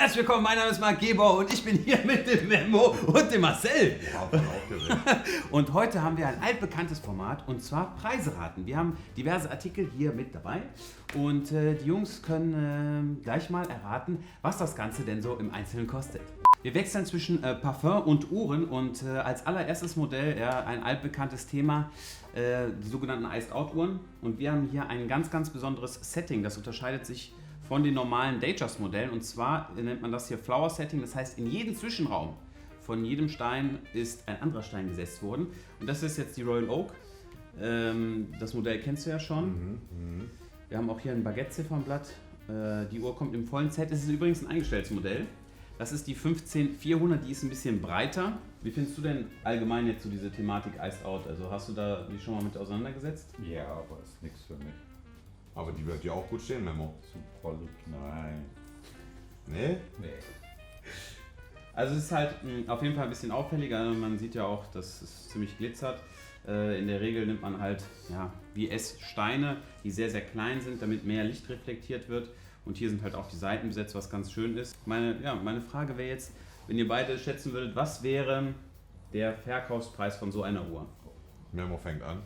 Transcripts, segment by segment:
Herzlich willkommen, mein Name ist Marc Gebauer und ich bin hier mit dem Memo und dem Marcel. Und heute haben wir ein altbekanntes Format und zwar Preise raten. Wir haben diverse Artikel hier mit dabei und die Jungs können gleich mal erraten, was das Ganze denn so im Einzelnen kostet. Wir wechseln zwischen Parfum und Uhren und als allererstes Modell, ein altbekanntes Thema, die sogenannten Iced-Out-Uhren. Und wir haben hier ein ganz, ganz besonderes Setting, das unterscheidet sich von den normalen Datejust-Modellen. Und zwar nennt man das hier Flower Setting, das heißt in jedem Zwischenraum von jedem Stein ist ein anderer Stein gesetzt worden. Und das ist jetzt die Royal Oak. Das Modell kennst du ja schon. Wir haben auch hier ein Baguette-Ziffernblatt. Die Uhr kommt im vollen Set. Es ist übrigens ein eingestelltes Modell. Das ist die 15400, die ist ein bisschen breiter. Wie findest du denn allgemein jetzt so diese Thematik Iced Out? Also hast du da dich schon mal mit auseinandergesetzt? Ja, aber ist nichts für mich. Aber die wird ja auch gut stehen, Memo. Super look, nein. Nee? Nee. Also es ist halt auf jeden Fall ein bisschen auffälliger. Man sieht ja auch, dass es ziemlich glitzert. In der Regel nimmt man halt wie Steine, die sehr, sehr klein sind, damit mehr Licht reflektiert wird. Und hier sind halt auch die Seiten besetzt, was ganz schön ist. Meine Frage wäre jetzt, wenn ihr beide schätzen würdet, was wäre der Verkaufspreis von so einer Uhr? Memo fängt an.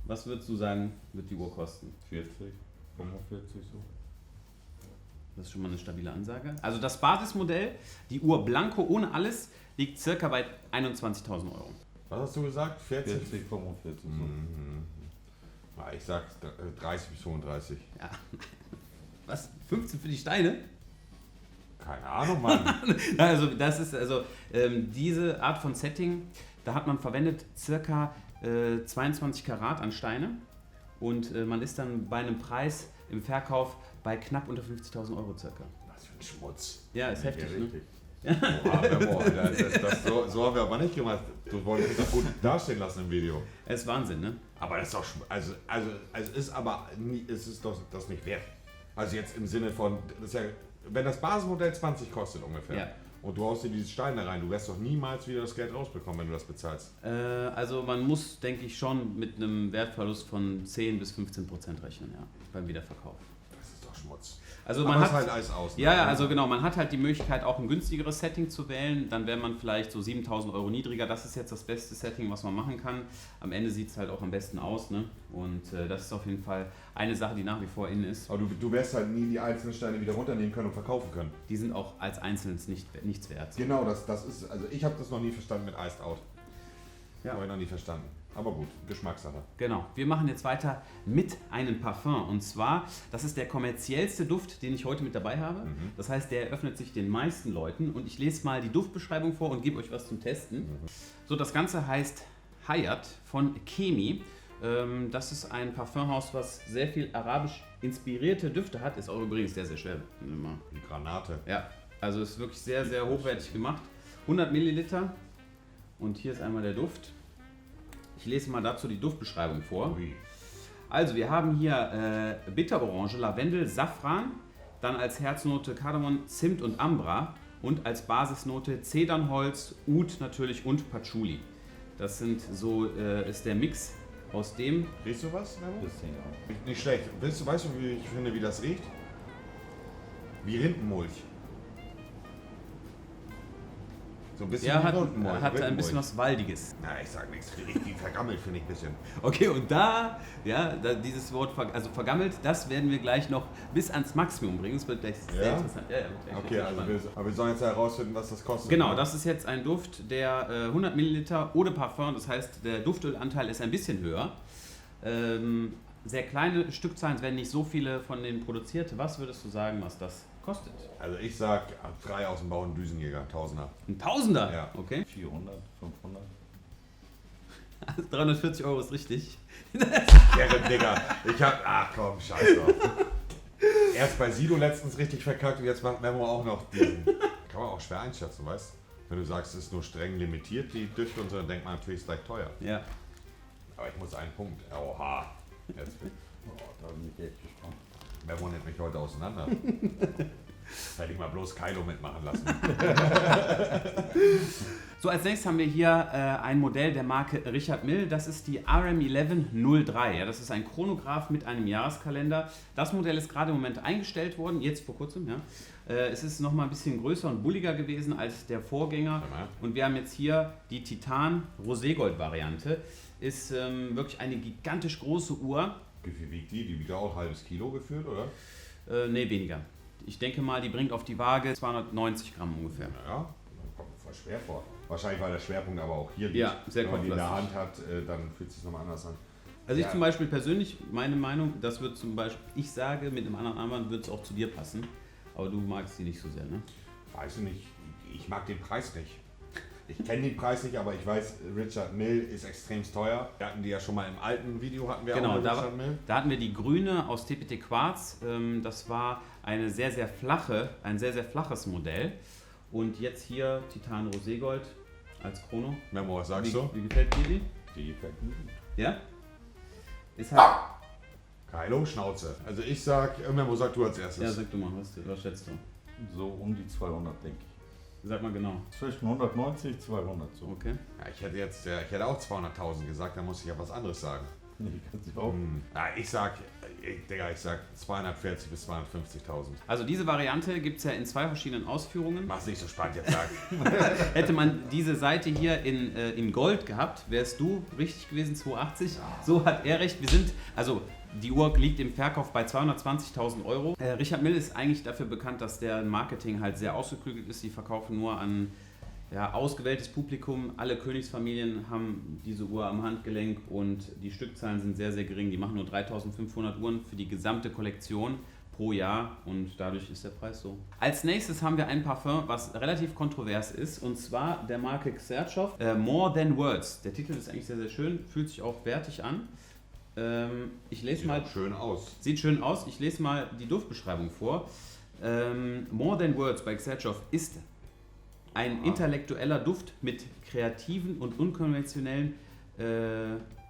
Was würdest du sagen, wird die Uhr kosten? 40, 45 so. Das ist schon mal eine stabile Ansage. Also das Basismodell, die Uhr Blanco ohne alles, liegt circa bei 21.000 Euro. Was hast du gesagt? 40? 40, 45 so. Na, ich sag 30 bis 35. Ja. Was? 15 für die Steine? Keine Ahnung, Mann. Also das ist diese Art von Setting, da hat man verwendet circa 22 Karat an Steine und man ist dann bei einem Preis im Verkauf bei knapp unter 50.000 Euro circa. Was für ein Schmutz. Ja, ist heftig, ne? Oha, Memo, so haben wir aber nicht gemacht. Du wolltest dich doch gut dastehen lassen im Video. Es ist Wahnsinn, ne? Aber das ist doch, es ist doch das nicht wert. Also jetzt im Sinne von, das ist ja, wenn das Basismodell 20 kostet ungefähr. Ja. Und du haust dir diese Steine rein, du wirst doch niemals wieder das Geld rausbekommen, wenn du das bezahlst. Also man muss, denke ich, schon mit einem Wertverlust von 10 bis 15% rechnen, ja, beim Wiederverkauf. Das ist doch Schmutz. Also Aber man es hat halt alles aus. Ne? Ja, also genau, man hat halt die Möglichkeit, auch ein günstigeres Setting zu wählen. Dann wäre man vielleicht so 7.000 Euro niedriger. Das ist jetzt das beste Setting, was man machen kann. Am Ende sieht es halt auch am besten aus, ne? Und das ist auf jeden Fall eine Sache, die nach wie vor in ist. Aber du wirst halt nie die einzelnen Steine wieder runternehmen können und verkaufen können. Die sind auch als Einzelnes nichts wert. Genau, das ist, also ich habe das noch nie verstanden mit Iced Out. Ja. Habe ich noch nie verstanden. Aber gut, Geschmackssache. Genau, wir machen jetzt weiter mit einem Parfum. Und zwar, das ist der kommerziellste Duft, den ich heute mit dabei habe. Das heißt, der eröffnet sich den meisten Leuten. Und ich lese mal die Duftbeschreibung vor und gebe euch was zum Testen. So, das Ganze heißt Hayat von Chemi. Das ist ein Parfumhaus, was sehr viel arabisch inspirierte Düfte hat. Ist auch übrigens sehr, sehr schwer. Die Granate. Ja, also ist wirklich sehr, sehr hochwertig gemacht. 100 Milliliter. Und hier ist einmal der Duft. Ich lese mal dazu die Duftbeschreibung vor. Ui. Also wir haben hier Bitterorange, Lavendel, Safran, dann als Herznote Kardamom, Zimt und Ambra und als Basisnote Zedernholz, Oud natürlich und Patchouli. Das ist der Mix aus dem. Riechst du was, Memo? Bisschen auch. Nicht schlecht. Weißt du, wie ich finde, wie das riecht? Wie Rindenmulch. So ein bisschen Ja, wie hat Rindenmulch. ein bisschen was Waldiges. Na, ich sag nichts. Richtig vergammelt finde ich ein bisschen. Okay, und dieses Wort vergammelt, das werden wir gleich noch bis ans Maximum bringen. Das wird gleich sehr Ja? interessant. Ja, wird gleich Okay, richtig also spannend. aber wir sollen jetzt herausfinden, was das kostet. Genau, ne? das ist jetzt ein Duft, der 100 Milliliter ohne Parfum, das heißt, der Duftölanteil ist ein bisschen höher. Sehr kleine Stückzahlen, es werden nicht so viele von denen produziert. Was würdest du sagen, was das kostet? Also ich sag 3 aus dem Bau und Düsenjäger, Tausender. Ein Tausender? Ja. Okay. 400, 500. 340 Euro ist richtig. Gerrit, Digga. Ach komm, scheiß drauf. Erst bei Sido letztens richtig verkackt und jetzt macht Memo auch noch diesen. Kann man auch schwer einschätzen, weißt du? Wenn du sagst, es ist nur streng limitiert, die Düfte und so, dann denkt man natürlich, es ist gleich teuer. Ja. Aber ich muss einen Punkt. Oha. Jetzt Da bin ich echt gespannt. Memo nimmt mich heute auseinander. Hätte ich mal bloß Kylo mitmachen lassen. So, als nächstes haben wir hier ein Modell der Marke Richard Mille. Das ist die RM1103. Ja, das ist ein Chronograph mit einem Jahreskalender. Das Modell ist gerade im Moment eingestellt worden, jetzt vor kurzem. Ja. Es ist nochmal ein bisschen größer und bulliger gewesen als der Vorgänger. Und wir haben jetzt hier die Titan Roségold-Variante. Ist wirklich eine gigantisch große Uhr. Wie viel wiegt die? Die wiegt auch ein halbes Kilo gefühlt, oder? Nee, weniger. Ich denke mal, die bringt auf die Waage 290 Gramm ungefähr. Ja, kommt mir voll schwer vor. Wahrscheinlich, weil der Schwerpunkt aber auch hier liegt. Ja, sehr Wenn man die in der kontrastlich. Hand hat, dann fühlt es sich nochmal anders an. Also Ja. ich zum Beispiel persönlich, meine Meinung, das wird zum Beispiel, ich sage, mit einem anderen Armband wird es auch zu dir passen. Aber du magst die nicht so sehr, ne? Weiß ich nicht. Ich mag den Preis nicht. Ich kenne den Preis nicht, aber ich weiß, Richard Mille ist extrem teuer. Wir hatten die ja schon mal im alten Video, hatten wir Genau, auch mal Richard Mille. da hatten wir die grüne aus TPT Quarz. Das war ein sehr, sehr flaches Modell. Und jetzt hier Titan Roségold als Chrono. Memo, was sagst du? Wie gefällt dir die? Die gefällt mir gut. Ja? Ist halt. Kylo, Schnauze. Also ich sag, Memo, sag du als erstes. Ja, sag du mal, was schätzt du? So um die 200, denke ich. Sag mal genau. Zwischen 190, 200 so. Okay. Ja, ich hätte auch 200.000 gesagt, da muss ich ja was anderes sagen. Nee, kannst du auch. Ja, ich sag 240 bis 250.000. Also diese Variante gibt es ja in zwei verschiedenen Ausführungen. Mach's nicht so spannend jetzt sagen. Hätte man diese Seite hier in Gold gehabt, wärst du richtig gewesen, 280. So hat er recht. Die Uhr liegt im Verkauf bei 220.000 Euro. Richard Mille ist eigentlich dafür bekannt, dass der Marketing halt sehr ausgeklügelt ist. Die verkaufen nur an ausgewähltes Publikum. Alle Königsfamilien haben diese Uhr am Handgelenk und die Stückzahlen sind sehr, sehr gering. Die machen nur 3.500 Uhren für die gesamte Kollektion pro Jahr und dadurch ist der Preis so. Als nächstes haben wir ein Parfum, was relativ kontrovers ist, und zwar der Marke Xerchow, More Than Words. Der Titel ist eigentlich sehr, sehr schön, fühlt sich auch wertig an. Ich lese Sieht mal. auch schön aus. Sieht schön aus. Ich lese mal die Duftbeschreibung vor. More Than Words bei Xerchow ist ein intellektueller Duft mit kreativen und unkonventionellen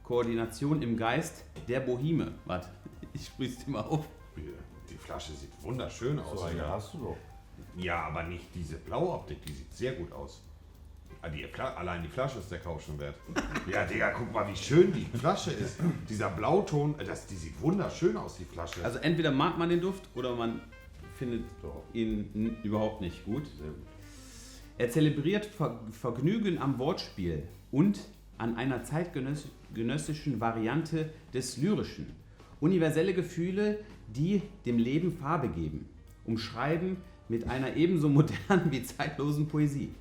Koordinationen im Geist der Boheme. Warte, ich sprich es dir mal auf. Die Flasche sieht wunderschön aus. So eine hast du doch. Ja, aber nicht diese Blauoptik, die sieht sehr gut aus. Allein die Flasche ist der Kauf schon wert. Ja, Digga, guck mal, wie schön die Flasche ist. Dieser Blauton, die sieht wunderschön aus, die Flasche. Also entweder mag man den Duft oder man findet Doch. ihn überhaupt nicht gut. Sehr gut. Er zelebriert Vergnügen am Wortspiel und an einer zeitgenössischen Variante des Lyrischen. Universelle Gefühle, die dem Leben Farbe geben, umschreiben mit einer ebenso modernen wie zeitlosen Poesie.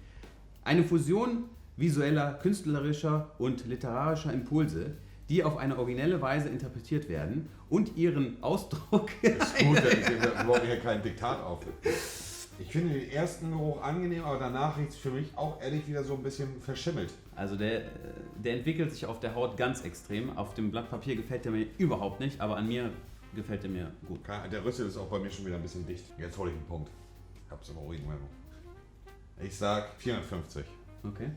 Eine Fusion visueller, künstlerischer und literarischer Impulse, die auf eine originelle Weise interpretiert werden und ihren Ausdruck... Ist gut, wir wollen hier kein Diktat auf. Ich finde den ersten Geruch angenehm, aber danach riecht es für mich auch ehrlich wieder so ein bisschen verschimmelt. Also der entwickelt sich auf der Haut ganz extrem. Auf dem Blatt Papier gefällt er mir überhaupt nicht, aber an mir gefällt er mir gut. Der Rüssel ist auch bei mir schon wieder ein bisschen dicht. Jetzt hole ich einen Punkt. Ich hab's aber ruhig, Memo. Ich sag 450. Okay.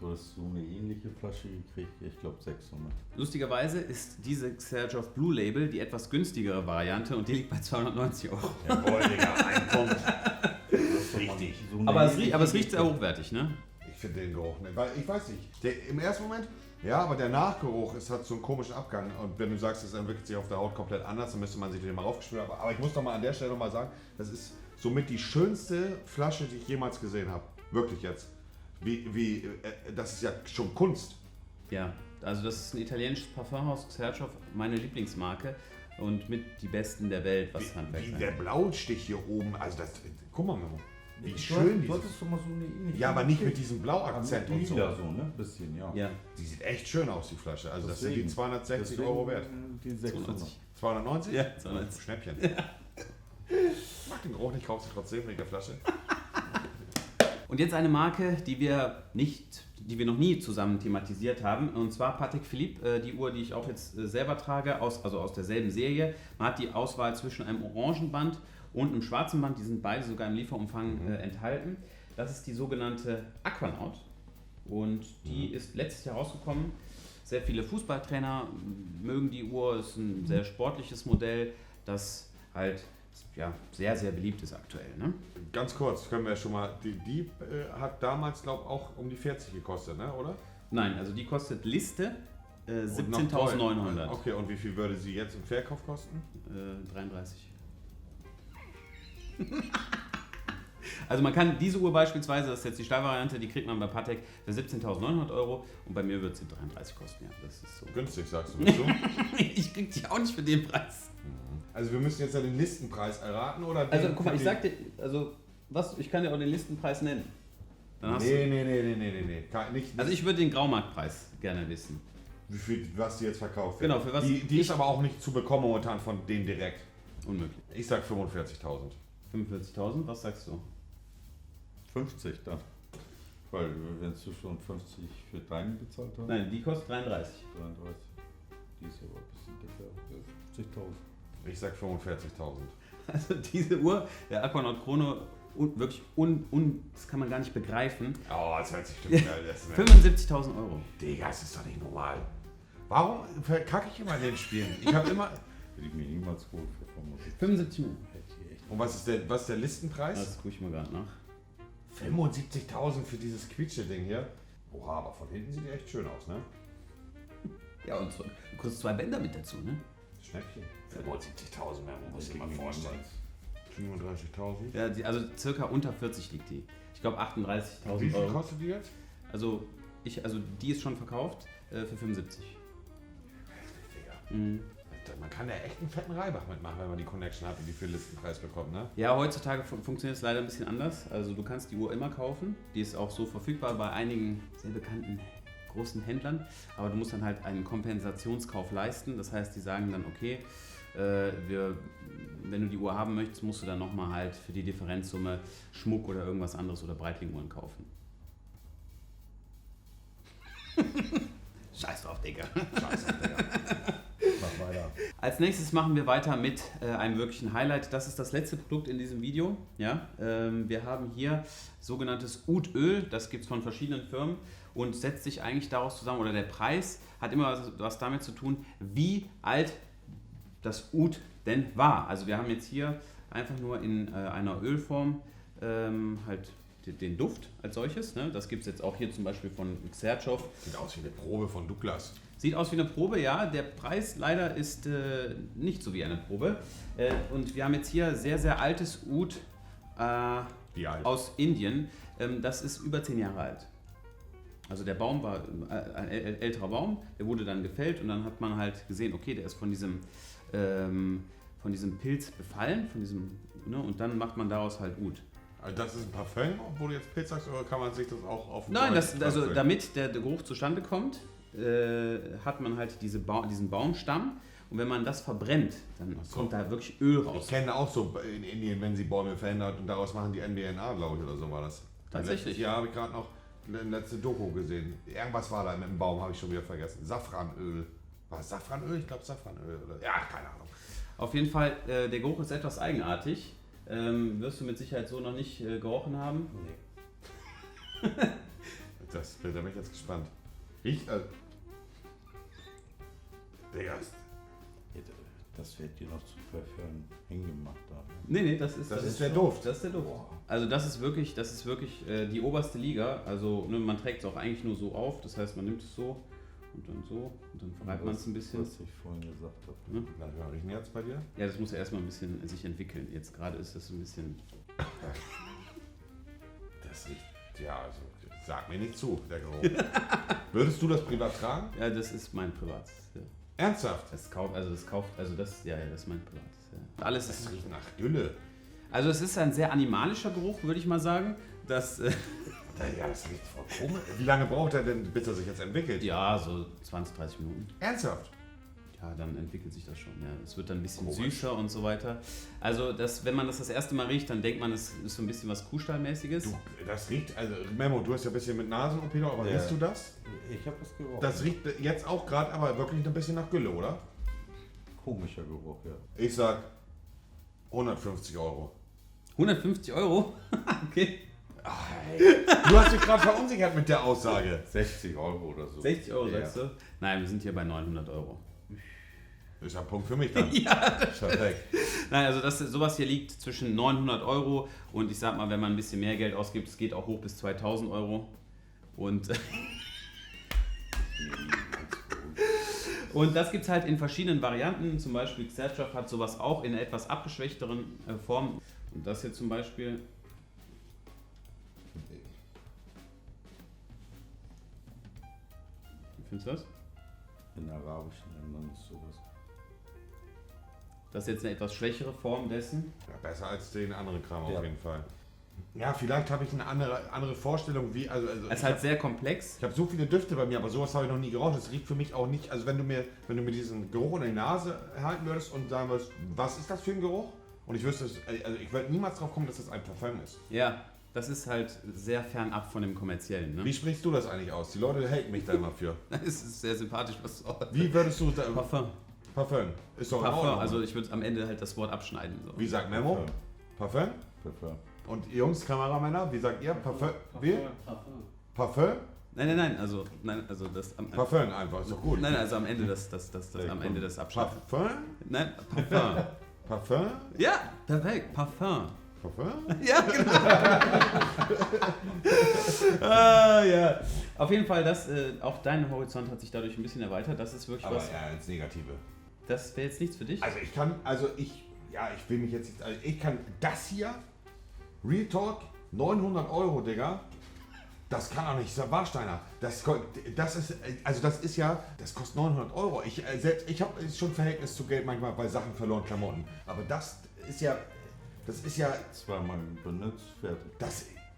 Du hast so eine ähnliche Flasche gekriegt, ich glaube 600. Lustigerweise ist diese Xerchow Blue Label die etwas günstigere Variante und die liegt bei 290 Euro. Jawohl, Digga, ein Punkt. Richtig. So eine Aber es ähnliche riecht sehr hochwertig, ne? Ich finde den Geruch nicht, weil ich weiß nicht. Im ersten Moment, ja, aber der Nachgeruch hat so einen komischen Abgang. Und wenn du sagst, es entwickelt sich auf der Haut komplett anders, dann müsste man sich den mal raufgespürt haben. Aber ich muss doch mal an der Stelle noch mal sagen, das ist somit die schönste Flasche, die ich jemals gesehen habe. Wirklich jetzt. Das ist ja schon Kunst. Ja, also das ist ein italienisches Parfumhaus, Xerchow, meine Lieblingsmarke und mit die besten der Welt, was Handwerk Wie angeht. der Blaustich hier oben, also das, guck mal, Memo. Wie Du schön die hattest schon mal so eine ähnliche. Ja, aber nicht mit diesem Blauakzent und so. Ja, so, ne? Bisschen, ja. Ja, Die sieht echt schön aus, die Flasche. Also das sind die Deswegen. 260 Euro wert. Die 600. 290. 290? Ja, 290. Schnäppchen. Ich mag den Geruch nicht, kauf sie trotzdem wegen der Flasche. Und jetzt eine Marke, die wir noch nie zusammen thematisiert haben, und zwar Patek Philippe, die Uhr, die ich auch jetzt selber trage, aus derselben Serie. Man hat die Auswahl zwischen einem orangen Band und einem schwarzen Band, die sind beide sogar im Lieferumfang enthalten. Das ist die sogenannte Aquanaut und die ist letztes Jahr rausgekommen. Sehr viele Fußballtrainer mögen die Uhr, ist ein sehr sportliches Modell, das halt ja, sehr, sehr beliebt ist aktuell. Ne? Ganz kurz, können wir schon mal, die hat damals, glaube ich, auch um die 40 gekostet, ne? Oder? Nein, also die kostet Liste Und noch 17.900. Okay, und wie viel würde sie jetzt im Verkauf kosten? 33. Also man kann diese Uhr beispielsweise, das ist jetzt die Stahlvariante, die kriegt man bei Patek für 17.900 € und bei mir wird sie 33 kosten. Ja, das ist so. Günstig, sagst du, bist du? Ich krieg die auch nicht für den Preis. Also wir müssen jetzt ja den Listenpreis erraten, oder? Also guck mal, ich sag dir, ich kann dir auch den Listenpreis nennen. Dann hast du, Nee. Nicht, also ich würde den Graumarktpreis gerne wissen. wie viel, was die jetzt verkauft wird. Genau, für was? Die ist aber auch nicht zu bekommen momentan von denen direkt. Unmöglich. Ich sag 45.000. 45.000, was sagst du? 50 dann. Weil wenn du schon 50 für deinen bezahlt hast. Nein, die kostet 33. 33. Die ist aber ein bisschen dicker. 50.000. Ich sag 45.000. Also diese Uhr, der Aquanaut Chrono, wirklich das kann man gar nicht begreifen. Oh, das hört sich bestimmt geil an. 75.000 €. Digga, das ist doch nicht normal. Warum verkacke ich immer in den Spielen? Ich habe immer... Hätte ich mir niemals geholt für 75. 75 Millionen. Und was ist der Listenpreis? Das gucke ich mal gerade nach. 75.000 für dieses Quietsche-Ding hier. Oha, aber von hinten sieht die echt schön aus, ne? Ja, und so, du kriegst 2 Bänder mit dazu, ne? Schnäppchen. 75.000 mehr, muss ich mal vorstellen. 37.000. Ja, also circa unter 40 liegt die. Ich glaube 38.000 Wie viel €. kostet die jetzt? Also die ist schon verkauft für 75. Digga. Mhm. Man kann ja echt einen fetten Reibach mitmachen, wenn man die Connection hat und die für Listenpreis bekommt, ne? Ja, heutzutage funktioniert es leider ein bisschen anders. Also du kannst die Uhr immer kaufen. Die ist auch so verfügbar bei einigen sehr bekannten großen Händlern. Aber du musst dann halt einen Kompensationskauf leisten. Das heißt, die sagen dann, okay, wenn du die Uhr haben möchtest, musst du dann nochmal halt für die Differenzsumme Schmuck oder irgendwas anderes oder Breitling-Uhren kaufen. Scheiß drauf, Digga. Scheiße, Digga. Mach weiter. Als nächstes machen wir weiter mit einem wirklichen Highlight. Das ist das letzte Produkt in diesem Video. Ja? Wir haben hier sogenanntes Oud-Öl. Das gibt es von verschiedenen Firmen und setzt sich eigentlich daraus zusammen, oder der Preis hat immer was damit zu tun, wie alt das Oud denn war. Also wir haben jetzt hier einfach nur in einer Ölform halt den Duft als solches. Ne? Das gibt es jetzt auch hier zum Beispiel von Xertschov. Sieht aus wie eine Probe von Douglas. Sieht aus wie eine Probe, ja. Der Preis leider ist nicht so wie eine Probe. Und wir haben jetzt hier sehr, sehr altes Oud Wie alt? aus Indien. Das ist über 10 Jahre alt. Also der Baum war ein älterer Baum, der wurde dann gefällt und dann hat man halt gesehen, okay, der ist von diesem Pilz befallen, und dann macht man daraus halt Oud. Also das ist ein Parfum, wo du jetzt Pilz sagst, oder kann man sich das auch auf Nein, damit der Geruch zustande kommt, hat man halt diesen Baumstamm und wenn man das verbrennt, dann kommt da wirklich Öl Ich raus. kenne auch so in Indien, wenn sie Bäume verändert und daraus machen die MDNA, glaube ich, oder so war das. Tatsächlich? Ja, habe ich gerade noch eine letzte Doku gesehen. Irgendwas war da mit dem Baum, habe ich schon wieder vergessen. Safranöl. War es Safranöl? Ich glaube Safranöl. Oder? Ja, keine Ahnung. Auf jeden Fall, der Geruch ist etwas eigenartig. Wirst du mit Sicherheit so noch nicht gerochen haben? Nee. Da bin ich jetzt gespannt. Riecht. Digga. Das wird dir noch zu Parfüm hingemacht haben. Nee, das ist der Duft. Das ist der Duft. Boah. Also das ist wirklich die oberste Liga. Also man trägt es auch eigentlich nur so auf. Das heißt, man nimmt es so und dann verreibt man es ein bisschen. Was ich vorhin gesagt habe. Hm? Na, wir riechen jetzt bei dir? Ja, das muss ja erstmal ein bisschen sich entwickeln. Jetzt gerade ist das ein bisschen... Das riecht. Ja, also sag mir nicht zu, der Geruch. Würdest du das privat tragen? Ja, das ist mein privates. Ja. Ernsthaft? Das ist mein privates. Ja. Alles Das ist... riecht nach Gülle. Also es ist ein sehr animalischer Geruch, würde ich mal sagen. Das, Ja, das riecht voll komisch. Wie lange braucht er denn, bis er sich jetzt entwickelt? ja, so 20, 30 Minuten. Ernsthaft? Ja, dann entwickelt sich das schon. Ja. Es wird dann ein bisschen Komisch. süßer und so weiter. Also wenn man das erste Mal riecht, dann denkt man, es ist so ein bisschen was Kuhstallmäßiges. Das riecht, also Memo, du hast ja ein bisschen mit Nasen-OP noch, aber Ja. riechst du das? Ich habe das gerochen. Das riecht jetzt auch gerade aber wirklich ein bisschen nach Gülle, oder? Komischer Geruch, ja. Ich sag 150 €. 150 €? Okay. Du hast dich gerade verunsichert mit der Aussage. 60 € oder so. 60 € Ja. sagst du? Nein, wir sind hier bei 900 €. Ist ja ein Punkt für mich dann. Ja. Perfekt. Nein, also sowas hier liegt zwischen 900 Euro und ich sag mal, wenn man ein bisschen mehr Geld ausgibt, es geht auch hoch bis 2000 Euro. Und, und das gibt es halt in verschiedenen Varianten. Zum Beispiel Gesellschaft hat sowas auch in etwas abgeschwächteren Formen. Und das hier zum Beispiel. Wie findest du das? In arabischen Ländern ist sowas. Das ist jetzt eine etwas schwächere Form dessen. Ja, besser als den anderen Kram Ja. auf jeden Fall. Ja, vielleicht habe ich eine andere Vorstellung, wie. Also Es ist halt sehr komplex. ich habe so viele Düfte bei mir, aber sowas habe ich noch nie geraucht. Das riecht für mich auch nicht. Also wenn du mir diesen Geruch in die Nase halten würdest und sagen würdest, was ist das für ein Geruch? Und ich wüsste, also ich würde niemals drauf kommen, dass das ein Parfum ist. Ja, das ist halt sehr fernab von dem Kommerziellen. Ne? Wie sprichst du das eigentlich aus? Die Leute haten mich da immer für. Das ist sehr sympathisch, was du auch. Wie würdest du da, Parfum. Parfum? Ist doch in Parfum, Ordnung. also ich würde am Ende halt das Wort abschneiden. So. Wie sagt Memo? Parfum? Parfum. Und ihr Jungs, Kameramänner, wie sagt ihr? Parfum? Wie? Parfum? Nein, also das am Parfum einfach, ist doch gut. Nein, also am Ende das am Ende das Abschneiden. Parfum? Nein, Parfum. Parfum? Ja, perfekt, Parfum. Parfum? Ja, genau. Ja. Auf jeden Fall, auch dein Horizont hat sich dadurch ein bisschen erweitert. Das ist wirklich Aber was. ja, ins Negative. Das wäre jetzt nichts für dich. Ich will mich jetzt nicht, also ich kann das hier, Real Talk, 900 Euro, Digga, das kann auch nicht, Warsteiner, das kostet 900 Euro. Ich habe schon Verhältnis zu Geld manchmal bei Sachen verloren, Klamotten, aber das ist ja, Zweimal benutzt, fertig.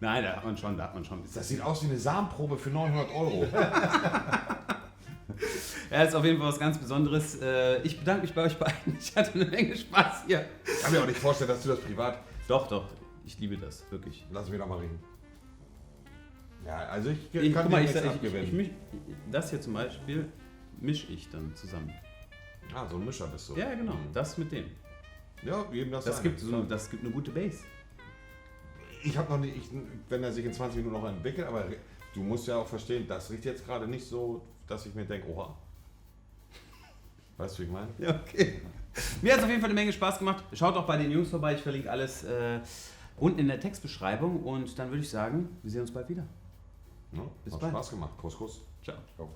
Nein, da hat man schon. Das sieht aus wie eine Samenprobe für 900 Euro. Ja, ist auf jeden Fall was ganz Besonderes. Ich bedanke mich bei euch beiden. Ich hatte eine Menge Spaß hier. Ich kann mir auch nicht vorstellen, dass du das privat, Doch, ich liebe das, wirklich. lass mich doch mal riechen. Ja, also ich Guck kann mal, dir nichts abgewinnen. das hier zum Beispiel mische ich dann zusammen. So ein Mischer bist du. Ja, genau, Mhm. das mit dem. Ja, jedem das Das seine. gibt eine gute Base. Ich habe noch nicht, wenn er sich in 20 Minuten noch entwickelt, aber du musst ja auch verstehen, das riecht jetzt gerade nicht so, dass ich mir denke, oha. Weißt du, wie ich meine? Ja, okay. Mir hat es auf jeden Fall eine Menge Spaß gemacht. Schaut auch bei den Jungs vorbei, ich verlinke alles unten in der Textbeschreibung und dann würde ich sagen, wir sehen uns bald wieder. Ja, Bis hat bald. Spaß gemacht. Kuss, Kuss. Ciao. Ciao.